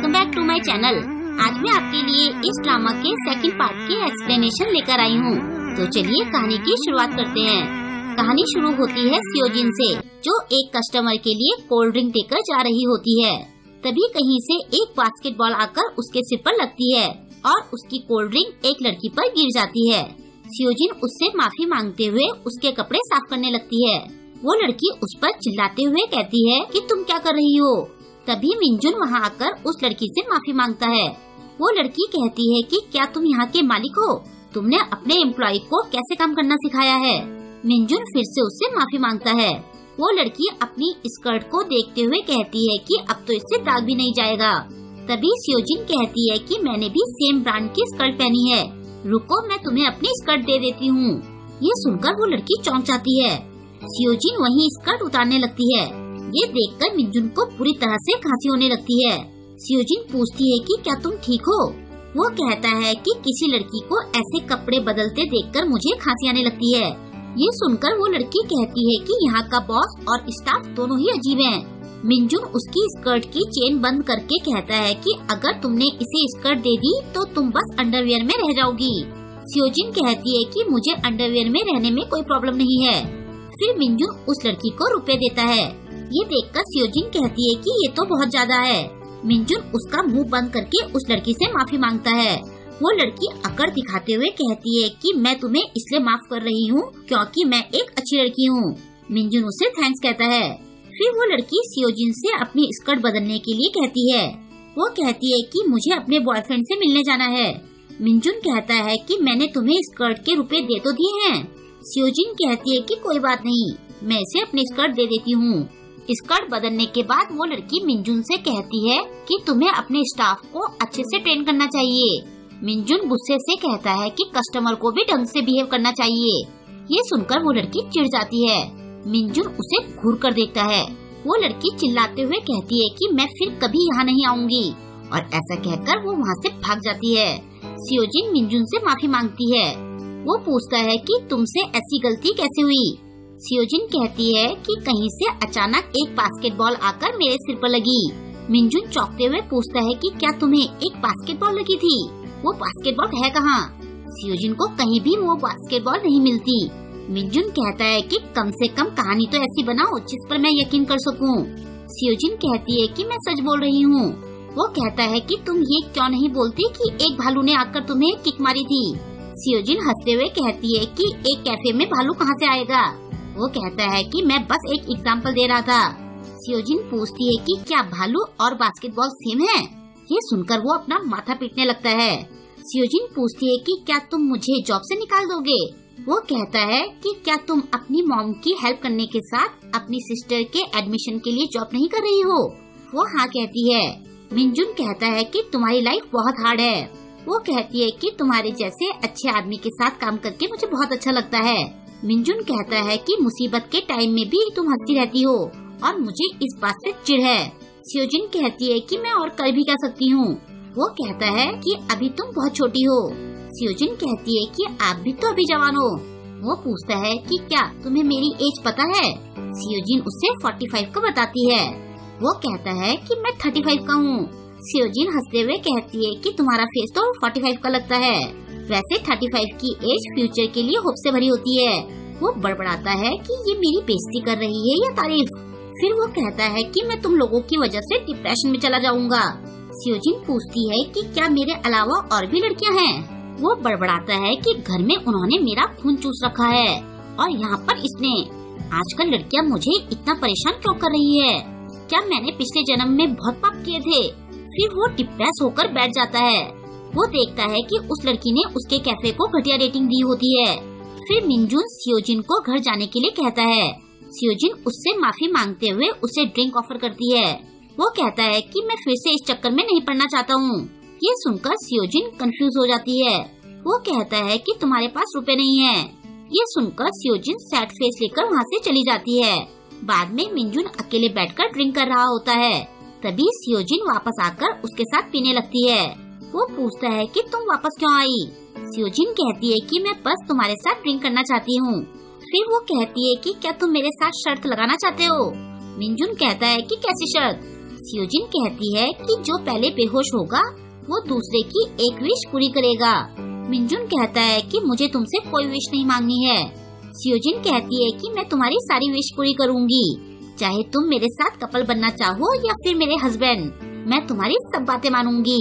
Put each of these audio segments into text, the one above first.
Welcome back to my channel. आज मैं आपके लिए इस ड्रामा के सेकंड पार्ट के एक्सप्लेनेशन लेकर आई हूँ। तो चलिए कहानी की शुरुआत करते हैं। कहानी शुरू होती है सियोजिन से, जो एक कस्टमर के लिए कोल्ड ड्रिंक देकर जा रही होती है। तभी कहीं से एक बास्केटबॉल आकर उसके सिर पर लगती है और उसकी कोल्ड ड्रिंक एक लड़की पर गिर जाती है। सियोजिन उससे माफी मांगते हुए उसके कपड़े साफ करने लगती है। वो लड़की उस पर चिल्लाते हुए कहती है कि तुम क्या कर रही हो। तभी मिंजुन वहाँ आकर उस लड़की से माफी मांगता है। वो लड़की कहती है कि क्या तुम यहाँ के मालिक हो? तुमने अपने एम्प्लॉय को कैसे काम करना सिखाया है? मिंजुन फिर से उससे माफी मांगता है। वो लड़की अपनी स्कर्ट को देखते हुए कहती है कि अब तो इससे दाग भी नहीं जाएगा। तभी सियोजिन कहती है कि मैंने भी सेम ब्रांड की स्कर्ट पहनी है, रुको मैं तुम्हें अपनी स्कर्ट दे देती हूँ। ये सुनकर वो लड़की चौंक जाती है। सियोजिन वहीं स्कर्ट उतारने लगती है। ये देखकर मिंजुन को पूरी तरह से खांसी होने लगती है। सियोजिन पूछती है कि क्या तुम ठीक हो? वो कहता है कि किसी लड़की को ऐसे कपड़े बदलते देखकर मुझे खांसी आने लगती है। ये सुनकर वो लड़की कहती है कि यहाँ का बॉस और स्टाफ दोनों ही अजीब हैं। मिंजुन उसकी स्कर्ट की चेन बंद करके कहता है कि अगर तुमने इसे स्कर्ट दे दी तो तुम बस अंडरवियर में रह जाओगी। सियोजिन कहती है कि मुझे अंडरवियर में रहने में कोई प्रॉब्लम नहीं है। फिर मिंजुन उस लड़की को रुपए देता है। ये देखकर सियोजिन कहती है कि ये तो बहुत ज्यादा है। मिंजुन उसका मुंह बंद करके उस लड़की से माफी मांगता है। वो लड़की अकड़ दिखाते हुए कहती है कि मैं तुम्हें इसलिए माफ कर रही हूँ क्योंकि मैं एक अच्छी लड़की हूँ। मिंजुन उसे थैंक्स कहता है। फिर वो लड़की सियोजिन से अपनी स्कर्ट बदलने के लिए कहती है। वो कहती है कि मुझे अपने बॉयफ्रेंड से मिलने जाना है। मिंजुन कहता है कि मैंने तुम्हें स्कर्ट के रुपए दे तो दिए हैं। सियोजिन कहती है कि कोई बात नहीं, मैं इसे अपनी स्कर्ट दे देती हूँ। स्कर्ट बदलने के बाद वो लड़की मिंजुन से कहती है कि तुम्हें अपने स्टाफ को अच्छे से ट्रेन करना चाहिए। मिंजुन गुस्से से कहता है कि कस्टमर को भी ढंग से बिहेव करना चाहिए। ये सुनकर वो लड़की चिढ़ जाती है। मिंजुन उसे घूर कर देखता है। वो लड़की चिल्लाते हुए कहती है कि मैं फिर कभी यहाँ नहीं आऊंगी, और ऐसा कहकर वो वहाँ से भाग जाती है। सियोजिन मिंजुन से माफी मांगती है। वो पूछता है कि तुमसे ऐसी गलती कैसे हुई? सियोजिन कहती है कि कहीं से अचानक एक बास्केटबॉल आकर मेरे सिर पर लगी। मिंजुन चौंकते हुए पूछता है कि क्या तुम्हें एक बास्केटबॉल लगी थी? वो बास्केटबॉल है कहाँ? सियोजिन को कहीं भी वो बास्केटबॉल नहीं मिलती। मिंजुन कहता है कि कम से कम कहानी तो ऐसी बनाओ जिस पर मैं यकीन कर सकूं। सियोजिन कहती है कि मैं सच बोल रही हूँ। वो कहता है कि तुम ये क्यों नहीं बोलती कि एक भालू ने आकर तुम्हें किक मारी थी? सियोजिन हंसते हुए कहती है कि एक कैफे में भालू कहाँ से आएगा? वो कहता है कि मैं बस एक एग्जाम्पल दे रहा था। सियोजिन पूछती है कि क्या भालू और बास्केटबॉल सेम है? ये सुनकर वो अपना माथा पीटने लगता है। सियोजिन पूछती है कि क्या तुम मुझे जॉब से निकाल दोगे? वो कहता है कि क्या तुम अपनी मॉम की हेल्प करने के साथ अपनी सिस्टर के एडमिशन के लिए जॉब नहीं कर रही हो? वो हाँ कहती है। मिंजुन कहता है कि तुम्हारी लाइफ बहुत हार्ड है। वो कहती है कि तुम्हारे जैसे अच्छे आदमी के साथ काम करके मुझे बहुत अच्छा लगता है। मिंजुन कहता है कि मुसीबत के टाइम में भी तुम हंसती रहती हो और मुझे इस बात से चिढ़ है। सियोजिन कहती है कि मैं और कर भी क्या सकती हूँ। वो कहता है कि अभी तुम बहुत छोटी हो। सियोजिन कहती है कि आप भी तो अभी जवान हो। वो पूछता है कि क्या तुम्हें मेरी एज पता है? सियोजिन उससे 45 का बताती है। वो कहता है कि मैं 35 का हूँ। सियोजिन हंसते हुए कहती है कि तुम्हारा फेस तो 45 का लगता है। वैसे 35 की एज फ्यूचर के लिए होप से भरी होती है। वो बड़बड़ाता है कि ये मेरी बेइज्जती कर रही है या तारीफ। फिर वो कहता है कि मैं तुम लोगों की वजह से डिप्रेशन में चला जाऊंगा। सियोजिन पूछती है कि क्या मेरे अलावा और भी लड़कियां हैं? वो बड़बड़ाता है कि घर में उन्होंने मेरा खून चूस रखा है और यहाँ पर इसने। आजकल लड़कियाँ मुझे इतना परेशान क्यों कर रही है? क्या मैंने पिछले जन्म में बहुत पाप किए थे? फिर वो डिप्रेस होकर बैठ जाता है। वो देखता है कि उस लड़की ने उसके कैफे को घटिया रेटिंग दी होती है। फिर मिंजुन सियोजिन को घर जाने के लिए कहता है। सियोजिन उससे माफी मांगते हुए उसे ड्रिंक ऑफर करती है। वो कहता है कि मैं फिर से इस चक्कर में नहीं पड़ना चाहता हूँ। ये सुनकर सियोजिन कंफ्यूज हो जाती है। वो कहता है कि तुम्हारे पास रुपए नहीं है। ये सुनकर सियोजिन सैड फेस लेकर वहाँ से चली जाती है। बाद में मिंजुन अकेले बैठकर ड्रिंक कर रहा होता है। तभी सियोजिन वापस आकर उसके साथ पीने लगती है। वो पूछता है कि तुम वापस क्यों आई? सियोजिन कहती है कि मैं बस तुम्हारे साथ ड्रिंक करना चाहती हूँ। फिर वो कहती है कि क्या तुम मेरे साथ शर्त लगाना चाहते हो? मिंजुन कहता है कि कैसी शर्त? सियोजिन कहती है कि जो पहले बेहोश होगा वो दूसरे की एक विश पूरी करेगा। मिनजुन कहता है कि मुझे तुमसे कोई विश नहीं मांगनी है। सियोजिन कहती है कि मैं तुम्हारी सारी विश पूरी करूँगी, चाहे तुम मेरे साथ कपल बनना चाहो या फिर मेरे हस्बैंड, मैं तुम्हारी सब बातें मानूंगी।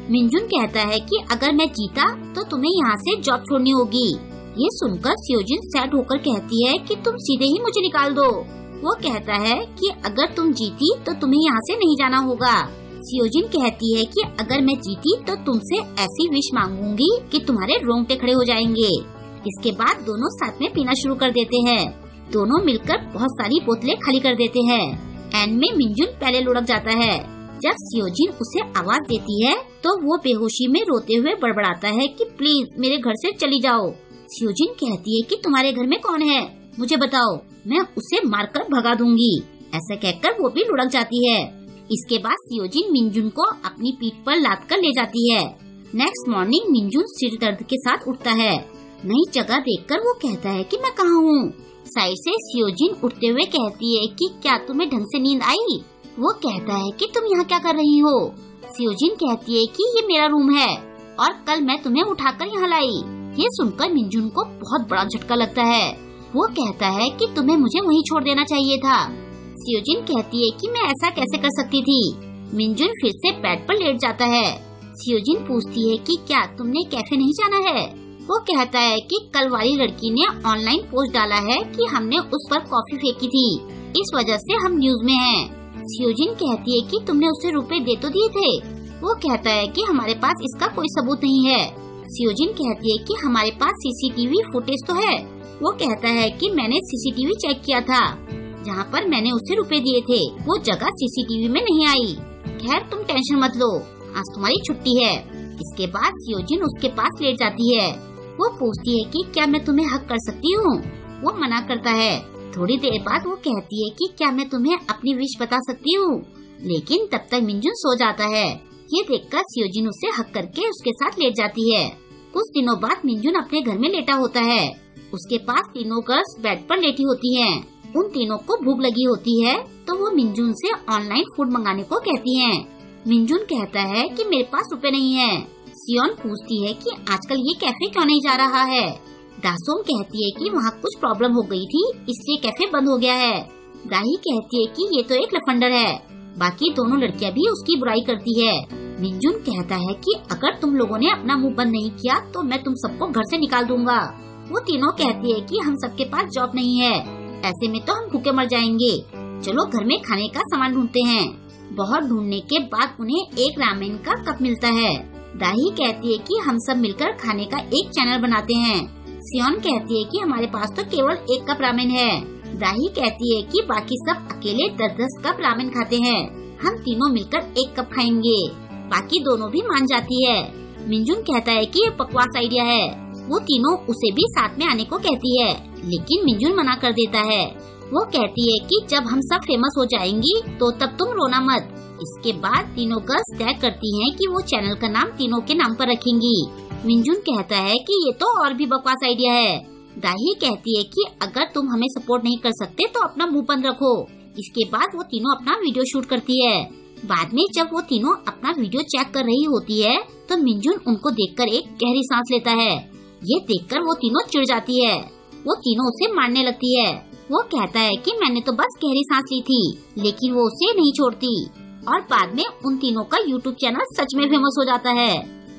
मिनजुन कहता है कि अगर मैं जीता तो तुम्हें यहाँ से जॉब छोड़नी होगी। ये सुनकर सियोजिन सैड होकर कहती है कि तुम सीधे ही मुझे निकाल दो। वो कहता है कि अगर तुम जीती तो तुम्हें यहाँ से नहीं जाना होगा। सियोजिन कहती है कि अगर मैं जीती तो तुमसे ऐसी विश मांगूंगी कि तुम्हारे रोंगटे खड़े हो जाएंगे। इसके बाद दोनों साथ में पीना शुरू कर देते हैं। दोनों मिलकर बहुत सारी बोतलें खाली कर देते हैं। एंड में मिनजुन पहले लुढ़क जाता है। जब सियोजिन उसे आवाज देती है तो वो बेहोशी में रोते हुए बड़बड़ाता है कि प्लीज मेरे घर से चली जाओ। सियोजिन कहती है कि तुम्हारे घर में कौन है, मुझे बताओ, मैं उसे मारकर भगा दूंगी। ऐसा कहकर वो भी लुढ़क जाती है। इसके बाद सियोजिन मिनजुन को अपनी पीठ पर लाद कर ले जाती है। नेक्स्ट मॉर्निंग मिनजुन सिर दर्द के साथ उठता है। नई जगह देखकर वो कहता है कि मैं कहाँ हूँ। साइड से सियोजिन उठते हुए कहती है कि क्या तुम्हें ढंग से नींद आई? वो कहता है कि तुम यहाँ क्या कर रही हो? सियोजिन कहती है कि ये मेरा रूम है और कल मैं तुम्हें उठाकर यहाँ लाई। ये सुनकर मिनजुन को बहुत बड़ा झटका लगता है। वो कहता है कि तुम्हें मुझे वहीं छोड़ देना चाहिए था। सियोजिन कहती है कि मैं ऐसा कैसे कर सकती थी। मिनजुन फिर से बेड पर लेट जाता है। सियोजिन पूछती है कि क्या तुमने कैफे नहीं जाना है? वो कहता है कि कल वाली लड़की ने ऑनलाइन पोस्ट डाला है कि हमने उस पर कॉफी फेंकी थी, इस वजह से हम न्यूज में हैं। सियोजिन कहती है कि तुमने उसे रुपए दे तो दिए थे। वो कहता है कि हमारे पास इसका कोई सबूत नहीं है। सियोजिन कहती है कि हमारे पास सीसीटीवी फुटेज तो है। वो कहता है कि मैंने सीसीटीवी चेक किया था, जहाँ पर मैंने उसे रुपए दिए थे वो जगह सीसीटीवी में नहीं आई। खैर तुम टेंशन मत लो, आज तुम्हारी छुट्टी है। इसके बाद सियोजिन उसके पास लेट जाती है। वो पूछती है कि क्या मैं तुम्हें हक कर सकती हूँ? वो मना करता है। थोड़ी देर बाद वो कहती है कि क्या मैं तुम्हें अपनी विश बता सकती हूँ? लेकिन तब तक मिनजुन सो जाता है। ये देखकर सियोजिन उसे हक करके उसके साथ लेट जाती है। कुछ दिनों बाद मिनजुन अपने घर में लेटा होता है। उसके पास तीनों गर्ल्स बेड पर लेटी होती हैं। उन तीनों को भूख लगी होती है तो वो मिनजुन से ऑनलाइन फूड मंगाने को कहती हैं। मिनजुन कहता है कि मेरे पास रुपए नहीं है। सियोन पूछती है कि आजकल ये कैफे क्यों नहीं जा रहा है। दासोम कहती है कि वहाँ कुछ प्रॉब्लम हो गई थी इसलिए कैफे बंद हो गया है। दाही कहती है कि ये तो एक लफंडर है। बाकी दोनों लड़कियाँ भी उसकी बुराई करती है। मिनजुन कहता है कि अगर तुम लोगों ने अपना मुंह बंद नहीं किया तो मैं तुम सबको घर से निकाल दूंगा। वो तीनों कहती है कि हम सबके पास जॉब नहीं है, ऐसे में तो हम भूखे मर जाएंगे। चलो घर में खाने का सामान ढूंढते हैं। बहुत ढूंढने के बाद उन्हें एक रामेन का कप मिलता है। दाही कहती है कि हम सब मिलकर खाने का एक चैनल बनाते हैं। सियोन कहती है कि हमारे पास तो केवल एक कप रामेन है। दाही कहती है कि बाकी सब अकेले 10-10 कप रामेन खाते हैं। हम तीनों मिलकर एक कप खाएंगे। बाकी दोनों भी मान जाती है। मिनजुन कहता है कि ये बकवास आइडिया है। वो तीनों उसे भी साथ में आने को कहती है, लेकिन मिनजुन मना कर देता है। वो कहती है कि जब हम सब फेमस हो जाएंगी तो तब तुम रोना मत। इसके बाद तीनों गर्ल्स तय करती हैं कि वो चैनल का नाम तीनों के नाम पर रखेंगी। मिनजुन कहता है कि ये तो और भी बकवास आइडिया है। दाही कहती है कि अगर तुम हमें सपोर्ट नहीं कर सकते तो अपना मुंह बंद रखो। इसके बाद वो तीनों अपना वीडियो शूट करती है। बाद में जब वो तीनों अपना वीडियो चेक कर रही होती है तो मिनजुन उनको देखकर एक गहरी सांस लेता है। ये देखकर वो तीनों चिढ़ जाती है। वो तीनों उसे मारने लगती है। वो कहता है कि मैंने तो बस गहरी सांस ली थी, लेकिन वो उसे नहीं छोड़ती। और बाद में उन तीनों का यूट्यूब चैनल सच में फेमस हो जाता है।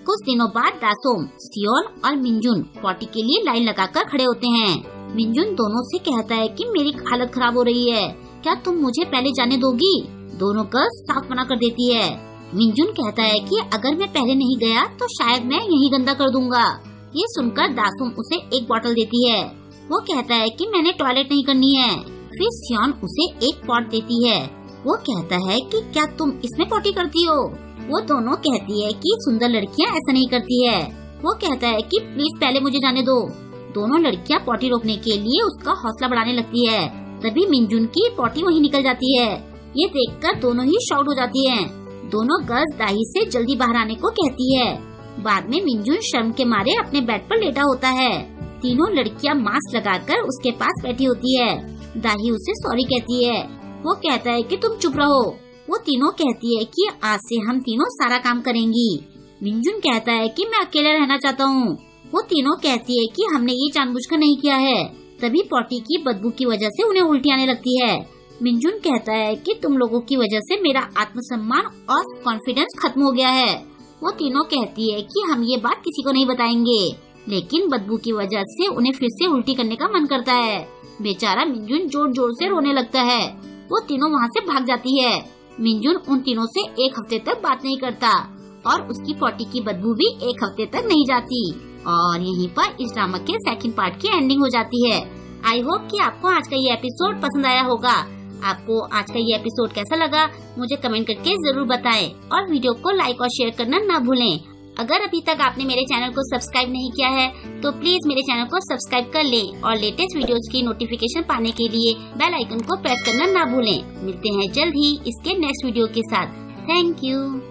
कुछ दिनों बाद दासोम, सियोन और मिनजुन पॉटी के लिए लाइन लगाकर खड़े होते हैं। मिनजुन दोनों से कहता है कि मेरी हालत खराब हो रही है, क्या तुम मुझे पहले जाने दोगी? दोनों गर्ल्स साफ मना कर देती है। मिनजुन कहता है कि अगर मैं पहले नहीं गया तो शायद मैं यही गंदा कर दूंगा। ये सुनकर दासोम उसे एक बोतल देती है। वो कहता है कि मैंने टॉयलेट नहीं करनी है। फिर सियोन उसे एक पॉट देती है। वो कहता है कि क्या तुम इसमें पॉटी करती हो? वो दोनों कहती है कि सुंदर लड़कियां ऐसा नहीं करती है। वो कहता है कि प्लीज पहले मुझे जाने दो। दोनों लड़कियां पॉटी रोकने के लिए उसका हौसला बढ़ाने लगती है। तभी मिनजुन की पॉटी वहीं निकल जाती है। ये देखकर दोनों ही शॉक्ड हो जाती हैं। दोनों गर्ल्स दाही से जल्दी बाहर आने को कहती है। बाद में मिनजुन शर्म के मारे अपने बेड पर लेटा होता है। तीनों लड़कियां मास्क लगाकर उसके पास बैठी होती है। दाही उसे सॉरी कहती है। वो कहता है कि तुम चुप रहो। वो तीनों कहती है कि आज से हम तीनों सारा काम करेंगी। मिनजुन कहता है कि मैं अकेले रहना चाहता हूँ। वो तीनों कहती है कि हमने ये जानबूझकर नहीं किया है। तभी पॉटी की बदबू की वजह से उन्हें उल्टी आने लगती है। मिनजुन कहता है कि तुम लोगों की वजह से मेरा आत्मसम्मान और कॉन्फिडेंस खत्म हो गया है। वो तीनों कहती है कि हम ये बात किसी को नहीं बताएंगे, लेकिन बदबू की वजह से उन्हें फिर से उल्टी करने का मन करता है। बेचारा मिनजुन जोर जोर से रोने लगता है। वो तीनों वहाँ से भाग जाती है। मिनजुन उन तीनों से 1 हफ्ते तक बात नहीं करता और उसकी पॉटी की बदबू भी 1 हफ्ते तक नहीं जाती। और यहीं पर इस ड्रामा के सेकंड पार्ट की एंडिंग हो जाती है। आई होप कि आपको आज का ये एपिसोड पसंद आया होगा। आपको आज का ये एपिसोड कैसा लगा मुझे कमेंट करके जरूर बताएं और वीडियो को लाइक और शेयर करना ना भूलें। अगर अभी तक आपने मेरे चैनल को सब्सक्राइब नहीं किया है तो प्लीज मेरे चैनल को सब्सक्राइब कर लें और लेटेस्ट वीडियोस की नोटिफिकेशन पाने के लिए बेल आइकन को प्रेस करना ना भूलें। मिलते हैं जल्द ही इसके नेक्स्ट वीडियो के साथ। Thank you.